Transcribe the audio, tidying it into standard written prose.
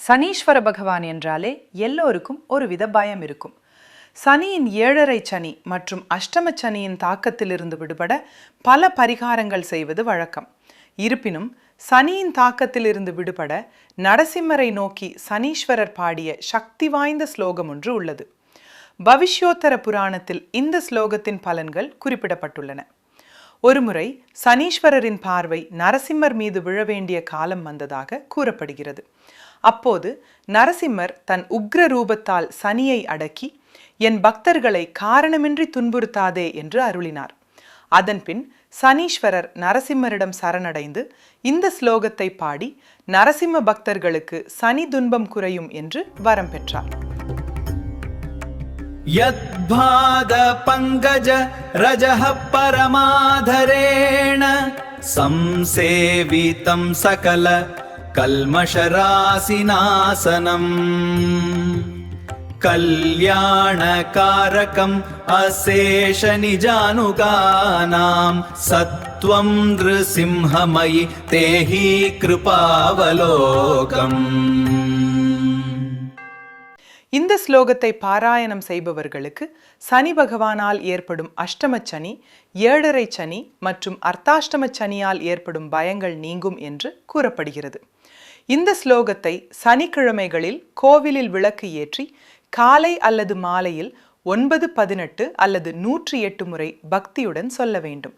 சனீஸ்வர பகவான் என்றாலே எல்லோருக்கும் ஒருவித பயம் இருக்கும். சனியின் 7.5 சனி மற்றும் அஷ்டம சனியின் தாக்கத்திலிருந்து விடுபட பல பரிகாரங்கள் செய்வது வழக்கம். இருப்பினும் சனியின் தாக்கத்திலிருந்து விடுபட நரசிம்மரை நோக்கி சனீஸ்வரர் பாடிய சக்தி வாய்ந்த ஸ்லோகம் ஒன்று உள்ளது. பவிஷ்யோத்தர புராணத்தில் இந்த ஸ்லோகத்தின் பலன்கள் குறிப்பிடப்பட்டுள்ளன. ஒருமுறை சனீஸ்வரரின் பார்வை நரசிம்மர் மீது விழ வேண்டிய காலம் வந்ததாக கூறப்படுகிறது. அப்போது நரசிம்மர் தன் உக்ர ரூபத்தால் சனியை அடக்கி, என் பக்தர்களை காரணமின்றி துன்புறுத்தாதே என்று அருளினார். அதன்பின் சனீஸ்வரர் நரசிம்மரிடம் சரணடைந்து இந்த ஸ்லோகத்தை பாடி நரசிம்ம பக்தர்களுக்கு சனி துன்பம் குறையும் என்று வரம் பெற்றார். யத்பாத பங்கஜ ரஜஹ பரமாதரேண சம்சேவிதம் சகல கல்மஷராசிநாசனம் கல்யாணகாரகம் அசேஷ நிஜானுகானாம் சத்வம் நிருசிம்ஹமயி தேஹி கிருபாவலோகம். இந்த ஸ்லோகத்தை பாராயணம் செய்பவர்களுக்கு சனி பகவானால் ஏற்படும் அஷ்டமச்சனி, 7.5 சனி மற்றும் அர்த்தாஷ்டம சனியால் ஏற்படும் பயங்கள் நீங்கும் என்று கூறப்படுகிறது. இந்த ஸ்லோகத்தை சனிக்கிழமைகளில் கோவிலில் விளக்கு ஏற்றி காலை அல்லது மாலையில் 9, 18 அல்லது 108 முறை பக்தியுடன் சொல்ல வேண்டும்.